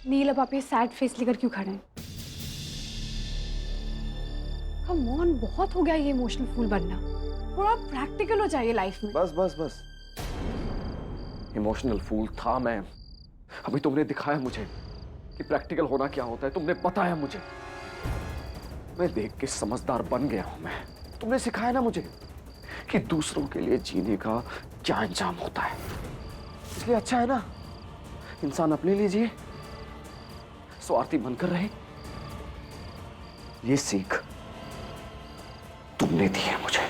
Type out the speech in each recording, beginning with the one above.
नील, अब आप ये सैड फेस लेकर क्यों खड़े हैं? कम ऑन, बहुत हो गया ये इमोशनल फूल बनना। थोड़ा प्रैक्टिकल हो जाइए लाइफ में। बस बस बस, इमोशनल फूल था मैं। अभी तुमने दिखाया मुझे कि प्रैक्टिकल होना क्या होता है। तुमने बताया मुझे, मैं देख के समझदार बन गया हूं मैं। तुमने सिखाया ना मुझे कि दूसरों के लिए जीने का क्या अंजाम होता है। इसलिए अच्छा है ना इंसान अपने लिए जिए, स्वार्थी बनकर रहे। ये सीख तुमने दी है मुझे।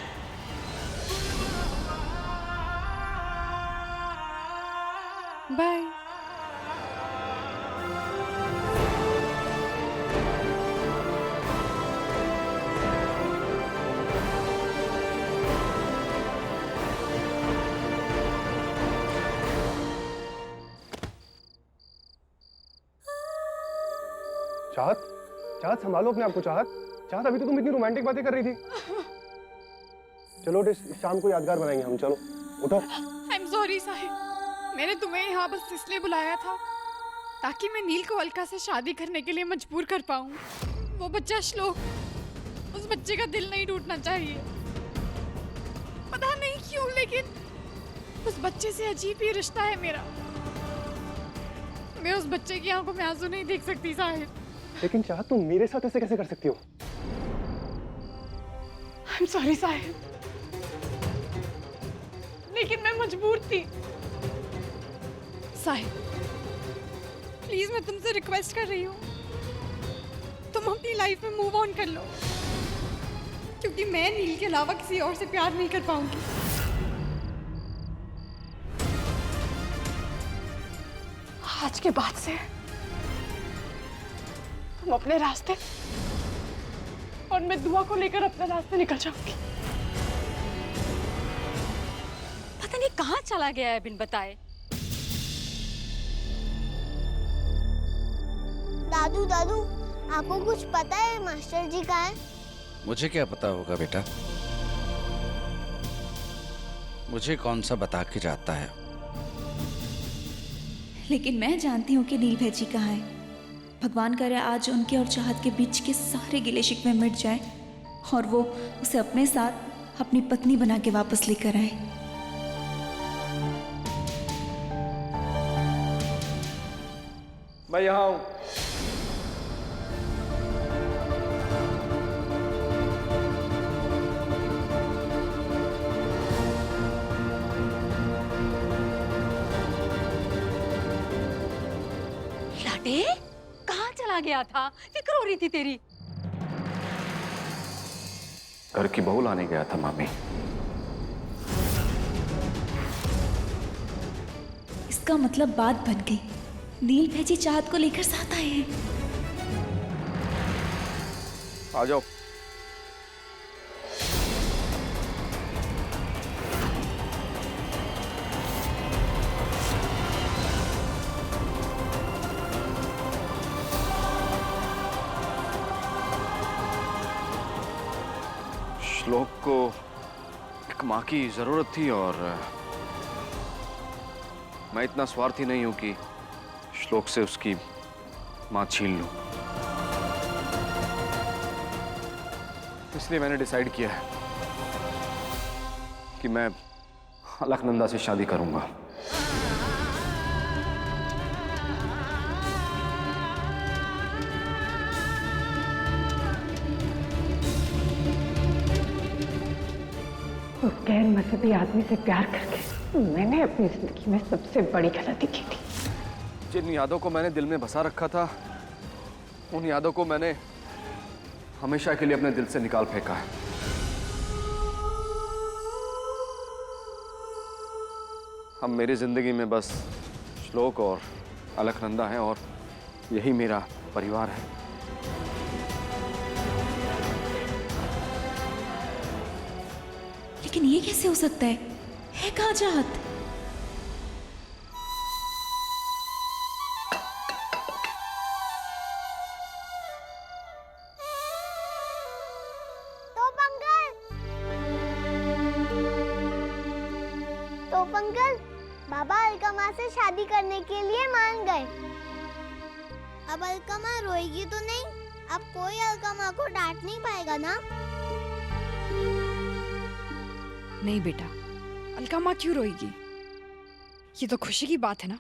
बाय। चाहत, चाहत संभालो अपने आप को। चाहत, चाहत अभी तो तुम इतनी रोमांटिक बातें कर रही थी। चलो उठ, इस शाम को यादगार बनाएंगे हम। चलो उठो। आई एम सॉरी साहिब, मैंने तुम्हें यहाँ बस इसलिए बुलाया था ताकि मैं नील को अलका से शादी करने के लिए मजबूर कर पाऊँ। वो बच्चा श्लोक, उस बच्चे का दिल नहीं टूटना चाहिए। पता नहीं क्यों, लेकिन उस बच्चे से अजीब ही रिश्ता है मेरा। मैं उस बच्चे की आंखों में आंसू नहीं देख सकती साहिब। लेकिन चाहत, तुम मेरे साथ ऐसे कैसे कर सकती हो? आई एम सॉरी साहिब, लेकिन मैं मजबूर थी। साहिब प्लीज, मैं तुमसे रिक्वेस्ट कर रही हूँ, तुम अपनी लाइफ में मूव ऑन कर लो, क्योंकि मैं नील के अलावा किसी और से प्यार नहीं कर पाऊंगी। आज के बाद से तुम अपने रास्ते और मैं दुआ को लेकर अपने रास्ते निकल जाऊंगी। पता नहीं कहाँ चला गया है बिन बताए। दादू दादू, आपको कुछ पता है मास्टर जी कहाँ है? मुझे क्या पता होगा बेटा, मुझे कौन सा बता के जाता है। लेकिन मैं जानती हूँ कि नील भैया जी कहाँ है। भगवान करे आज उनके और चाहत के बीच के सारे गिले शिकवे मिट जाएं और वो उसे अपने साथ अपनी पत्नी बना के वापस लेकर आए। मैं यहां हूं। लाटे, कहाँ चला गया था? फिक्र हो रही थी तेरी। घर की बहू लाने गया था मामी। इसका मतलब बात बन गई। नील भैया जी चाहत को लेकर साथ आए हैं। आ जाओ। श्लोक को एक माँ की जरूरत थी और मैं इतना स्वार्थी नहीं हूं कि श्लोक से उसकी माँ छीन लूं। इसलिए मैंने डिसाइड किया है कि मैं अलकनंदा से शादी करूंगा। उस गैर मजहबी आदमी से प्यार करके मैंने अपनी जिंदगी में सबसे बड़ी गलती की थी। जिन यादों को मैंने दिल में बसा रखा था, उन यादों को मैंने हमेशा के लिए अपने दिल से निकाल फेंका है। अब मेरी जिंदगी में बस श्लोक और अलकनंदा हैं और यही मेरा परिवार है। लेकिन ये कैसे हो सकता है कहाँ चाहत? तो पंकल, बाबा अलका माँ से शादी करने के लिए मान गए। अब अलका रोएगी तो नहीं? अब कोई अलका को डांट नहीं पाएगा ना? नहीं बेटा, अलका माँ क्यों रोएगी? ये तो खुशी की बात है ना।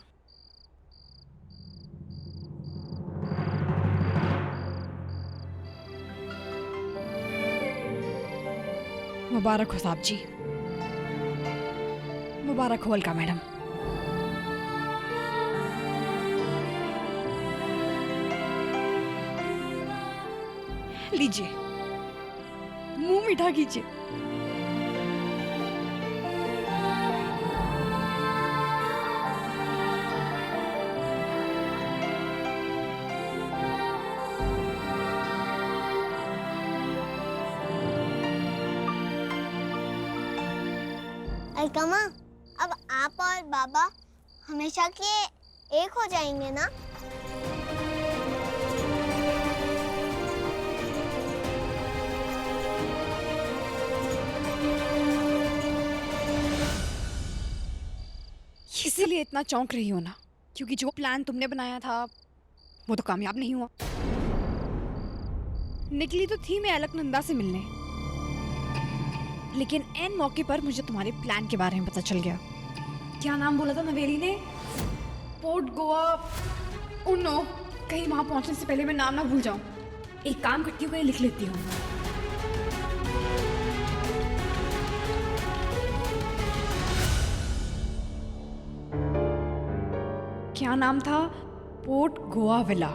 मुबारक हो साहब जी, मुबारक हो अलका मैडम। लीजिए, मुंह मीठा कीजिए। अलका माँ, अब आप और बाबा हमेशा के एक हो जाएंगे ना? इसीलिए इतना चौंक रही हो ना, क्योंकि जो प्लान तुमने बनाया था वो तो कामयाब नहीं हुआ। निकली तो थी मैं अलकनंदा से मिलने, लेकिन एन मौके पर मुझे तुम्हारे प्लान के बारे में पता चल गया। क्या नाम बोला था नवेली ने? पोर्ट गोवा। ओह नो, कहीं वहां पहुंचने से पहले मैं नाम ना भूल जाऊं। एक काम करती हूँ, कहीं लिख लेती हूँ। क्या नाम था? Port Goa villa.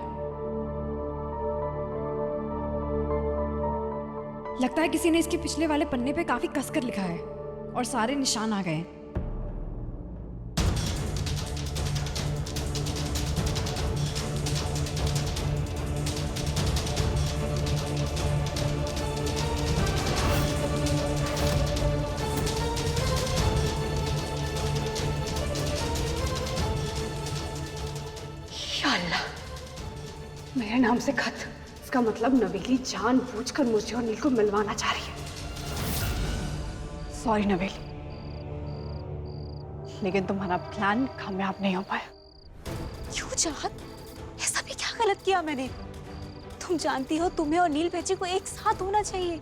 लगता है किसी ने इसके पिछले वाले पन्ने पे काफी कसकर लिखा है और सारे निशान आ गए। या अल्लाह, मेरे नाम से खत। इसका मतलब नवेली जानबूझकर मुझे और नील को मिलवाना चाह रही है। सॉरी नवेली, लेकिन तुम्हारा प्लान कामयाब नहीं हो पाया। क्यों चाहत? ऐसा भी क्या गलत किया मैंने? तुम जानती हो तुम्हें और नील भेजी को एक साथ होना चाहिए।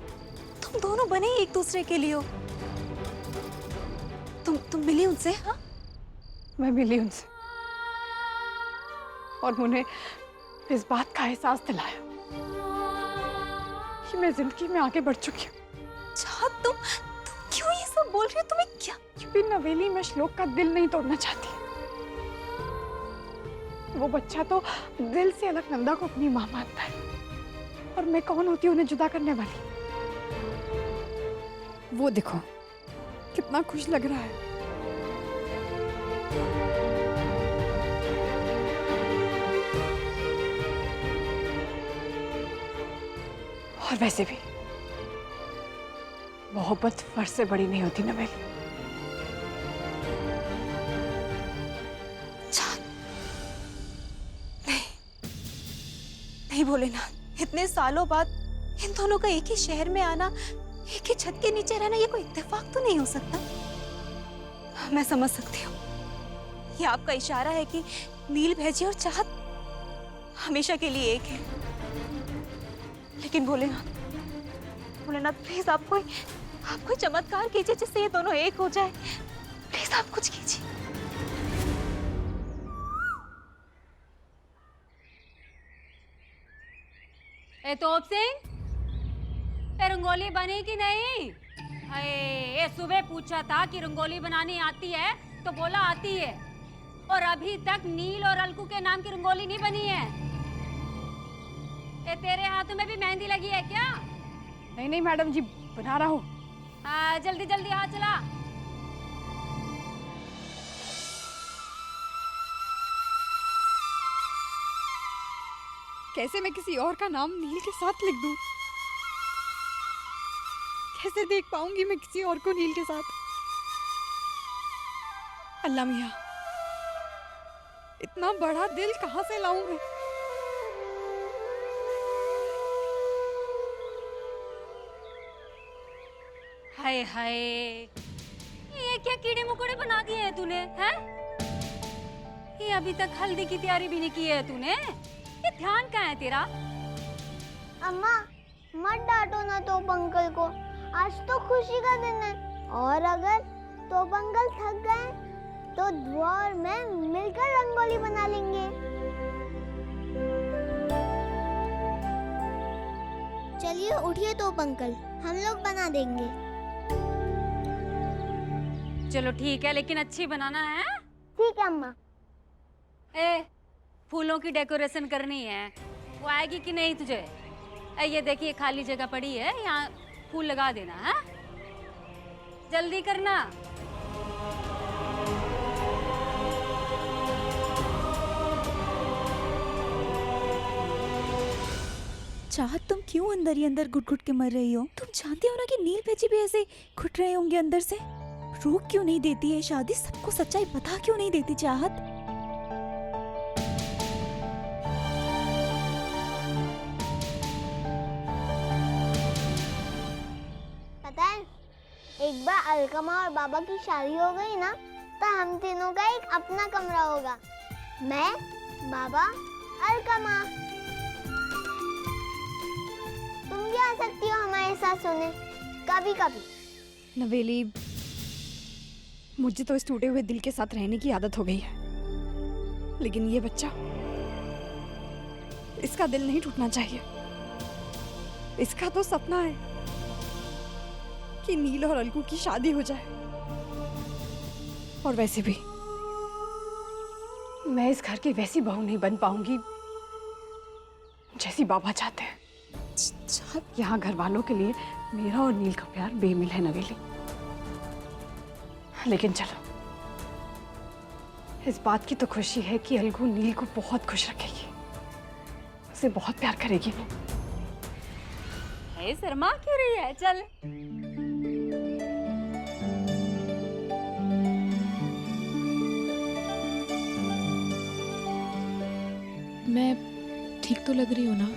तुम दोनों बने ही एक दूसरे के लिए हो। तुम मिली उनसे? हाँ, मैं मिली उनसे और उन्हें इस बात का एहसास दिलाया कि मैं जिंदगी में आगे बढ़ चुकी हूँ। चाहत तुम क्यों ये सब बोल रही हो? तुम्हें क्या? क्योंकि नवेली में श्लोक का दिल नहीं तोड़ना चाहती। वो बच्चा तो दिल से अलकनंदा को अपनी माँ मानता है, और मैं कौन होती हूँ उन्हें जुदा करने वाली? वो देखो कितना खुश लग रहा है। और वैसे भी मोहब्बत फर्ज से बड़ी नहीं होती नवेली। नहीं भोलेनाथ, इतने सालों बाद इन दोनों का एक ही शहर में आना, एक ही छत के नीचे रहना, ये कोई इत्तेफाक तो नहीं हो सकता। मैं समझ सकती हूँ, ये आपका इशारा है कि नील भेजी और चाहत हमेशा के लिए एक है। लेकिन भोलेनाथ, भोलेनाथ प्लीज आप कोई चमत्कार कीजिए जिससे ये दोनों एक हो जाए। प्लीज आप कुछ कीजिए। ए तोप सिंह, ये रंगोली बनी कि नहीं? अरे ये सुबह पूछा था कि रंगोली बनानी आती है तो बोला आती है, और अभी तक नील और अलकू के नाम की रंगोली नहीं बनी है। ये तेरे हाथों में भी मेहंदी लगी है क्या? नहीं नहीं मैडम जी, बना रहा हूँ। हाँ जल्दी जल्दी हाथ चला। कैसे मैं किसी और का नाम नील के साथ लिख दूं? कैसे देख पाऊंगी मैं किसी और को नील के साथ? अल्लाह मियां, इतना बड़ा दिल कहां से लाऊं मैं? हाय हाय, ये क्या कीड़े मकोड़े बना दिए हैं तूने? हैं? ये अभी तक हल्दी की तैयारी भी नहीं की है तूने? ये ध्यान कहाँ है तेरा? अम्मा मत डांटो ना तोप अंकल को, आज तो खुशी का दिन है। और अगर तोप अंकल थक गए तो धुआ और मैं मिलकर रंगोली बना लेंगे। चलिए उठिए तोप अंकल, हम लोग बना देंगे। चलो ठीक है, लेकिन अच्छी बनाना है। ठीक है अम्मा। ए, फूलों की डेकोरेशन करनी है, वो आएगी कि नहीं तुझे? ये देखिए खाली जगह पड़ी है, यहाँ फूल लगा देना है। जल्दी करना। चाहत, तुम क्यों अंदर ही अंदर घुट घुट के मर रही हो? तुम जानती हो ना कि नील भेजी भी ऐसे घुट रहे होंगे अंदर से। रोक क्यों नहीं देती है शादी? सबको सच्चाई बता क्यों नहीं देती चाहत? पता है, एक बार अलकमा और बाबा की शादी हो गई ना, तो हम तीनों का एक अपना कमरा होगा। मैं, बाबा, अलकमा। तुम भी आ सकती हो हमारे साथ सोने, कभी कभी। नवेली, मुझे तो इस टूटे हुए दिल के साथ रहने की आदत हो गई है, लेकिन ये बच्चा, इसका दिल नहीं टूटना चाहिए। इसका तो सपना है कि नील और अलगू की शादी हो जाए। और वैसे भी मैं इस घर की वैसी बहू नहीं बन पाऊंगी जैसी बाबा चाहते हैं। यहाँ घर वालों के लिए मेरा और नील का प्यार बेमिल है नवेली, लेकिन चलो, इस बात की तो खुशी है कि अलगू नील को बहुत खुश रखेगी, उसे बहुत प्यार करेगी वो। शर्मा क्यों रही है? चल। मैं ठीक तो लग रही हूँ ना?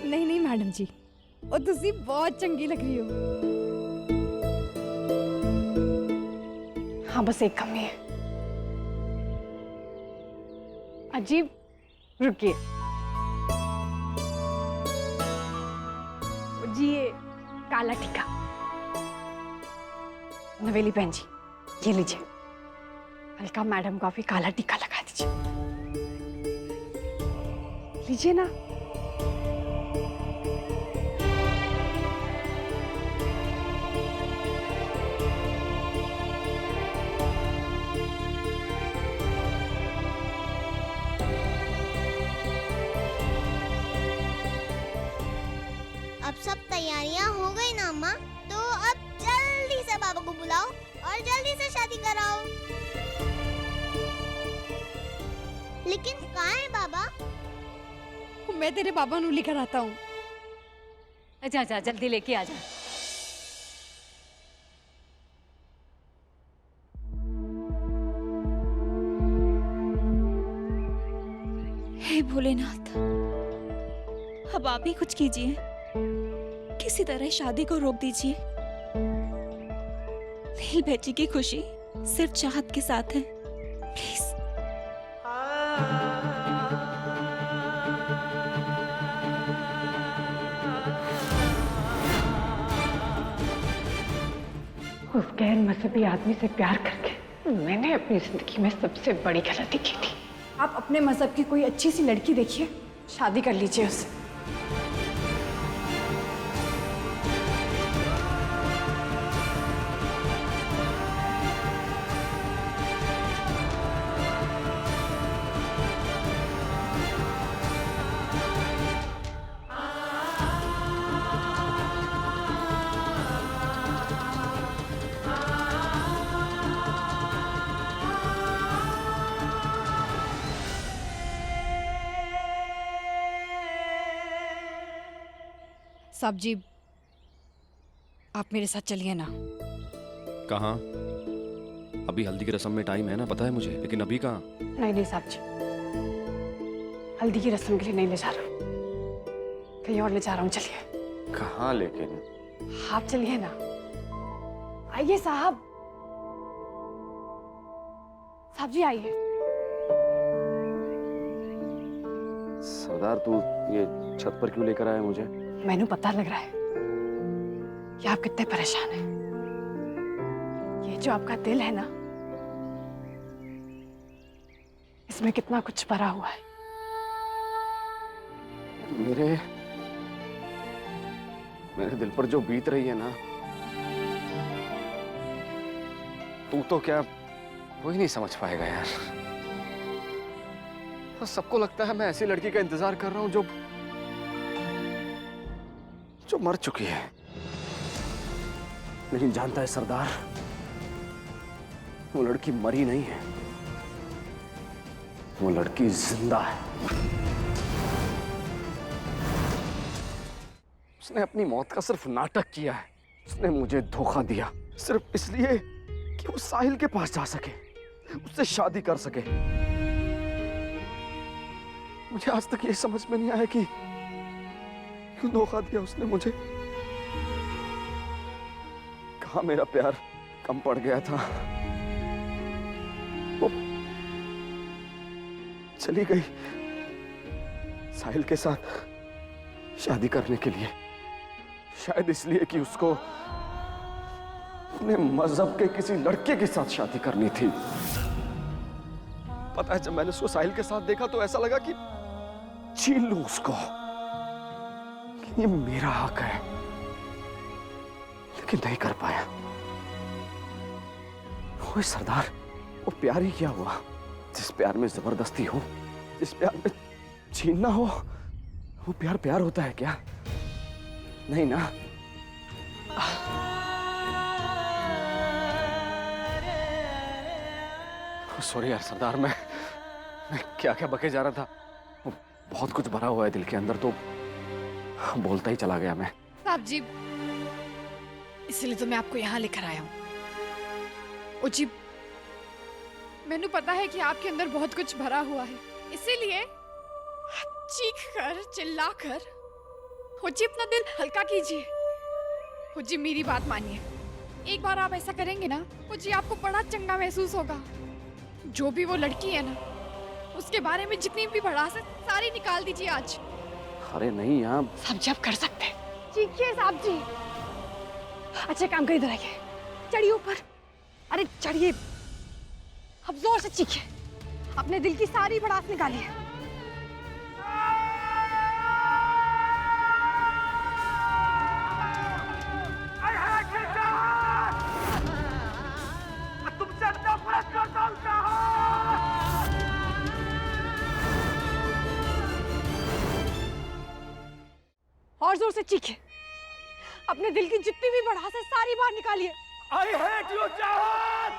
नहीं नहीं मैडम जी, और तुसी बहुत चंगी लग रही हो। हाँ बस एक कमी है। अजीब, रुकिए जी, ये काला टीका। नवेली बहन जी, ये लीजिए, अलका मैडम को भी काला टीका लगा दीजिए। लीजिए ना। अब सब तैयारियां हो गई ना अम्मा, तो अब जल्दी से बाबा को बुलाओ और जल्दी से शादी कराओ। लेकिन कहाँ है बाबा? मैं तेरे बाबा नू लेकर आता हूँ। अच्छा अच्छा, जल्दी लेके आ जा। हे भोलेनाथ, अब आप ही कुछ कीजिए, किसी तरह शादी को रोक दीजिए। नील भेजी की खुशी सिर्फ चाहत के साथ है, प्लीज। उस गैर मजहबी आदमी से प्यार करके मैंने अपनी जिंदगी में सबसे बड़ी गलती की थी। आप अपने मजहब की कोई अच्छी सी लड़की देखिए, शादी कर लीजिए उससे। साहब जी, आप मेरे साथ चलिए ना। कहाँ? अभी हल्दी की रस्म में टाइम है ना, पता है मुझे, लेकिन अभी कहाँ? नहीं नहीं साहब जी, हल्दी की रस्म के लिए नहीं ले जा रहा, कहीं और ले जा रहा हूँ। चलिए। कहाँ लेकिन? आप चलिए ना, आइए साहब। साहब जी आइए। सरदार तू ये छत पर क्यों लेकर आया मुझे? मैंने पता लग रहा है कि आप कितने परेशान हैं। ये जो आपका दिल है ना, इसमें कितना कुछ भरा हुआ है। मेरे दिल पर जो बीत रही है ना, तू तो क्या कोई नहीं समझ पाएगा यार। सबको लगता है मैं ऐसी लड़की का इंतजार कर रहा हूं जो मर चुकी है। लेकिन जानता है सरदार, वो लड़की मरी नहीं है, वो लड़की जिंदा है। उसने अपनी मौत का सिर्फ नाटक किया है। उसने मुझे धोखा दिया सिर्फ इसलिए कि वो साहिल के पास जा सके, उससे शादी कर सके। मुझे आज तक ये समझ में नहीं आया कि क्यों धोखा दिया उसने मुझे। कहाँ मेरा प्यार कम पड़ गया था। वो चली गई साहिल के साथ शादी करने के लिए, शायद इसलिए कि उसको अपने मजहब के किसी लड़के के साथ शादी करनी थी। पता है, जब मैंने उसको साहिल के साथ देखा तो ऐसा लगा कि छीन लूं उसको, कि ये मेरा हक है, लेकिन नहीं कर पाया। ओए सरदार, वो प्यार ही क्या हुआ? जिस प्यार में जबरदस्ती हो, जिस प्यार में छीनना हो, वो प्यार प्यार होता है क्या? नहीं ना। सॉरी यार सरदार, मैं क्या क्या बके जा रहा था। वो बहुत कुछ भरा हुआ है दिल के अंदर, तो बोलता ही चला गया मैं। साहब जी, इसलिए तो मैं आपको यहाँ लेकर आया हूँ। ओ जी, मैंने पता है कि आपके अंदर बहुत कुछ भरा हुआ है, इसीलिए चीख कर चिल्ला कर हो जी अपना दिल हल्का कीजिए। हो जी मेरी बात मानिए, एक बार आप ऐसा करेंगे ना, हो जी आपको बड़ा चंगा महसूस होगा। जो भी वो लड़की है ना, उसके बारे में जितनी भी भड़ास है सारी निकाल दीजिए आज। अरे नहीं यार, साहब जी आप कर सकते हैं। चीखिए साहब जी। अच्छा काम कर, इधर आइए, चढ़िए ऊपर। अरे चढ़िए, अब जोर से चीखिए, अपने दिल की सारी भड़ास निकालिए। और जोर से चीखे, अपने दिल की जितनी भी भड़ास है सारी बाहर निकालिए। I hate you, चाहत!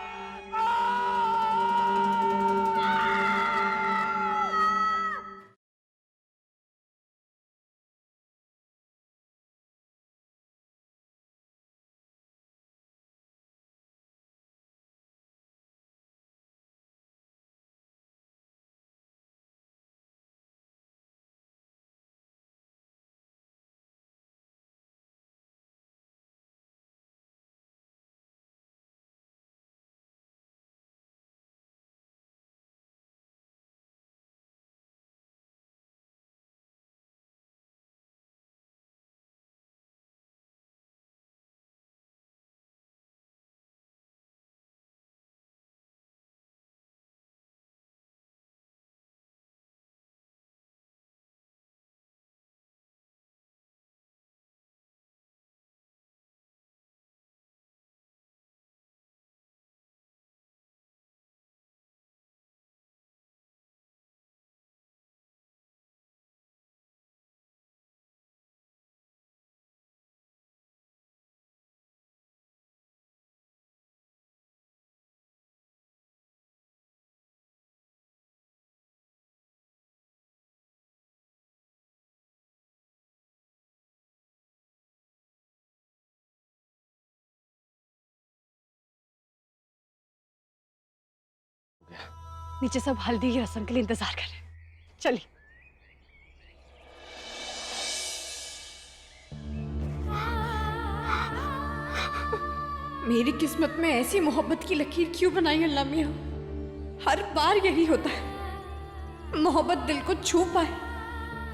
नीचे सब हल्दी की रस्म के लिए इंतजार कर रहे हैं, चलिए। मेरी किस्मत में ऐसी मोहब्बत की लकीर क्यों बनाई अल्लाह मियां? हर बार यही होता है, मोहब्बत दिल को छू पाए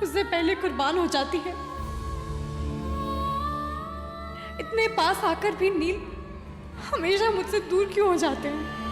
उससे पहले कुर्बान हो जाती है। इतने पास आकर भी नील हमेशा मुझसे दूर क्यों हो जाते हैं?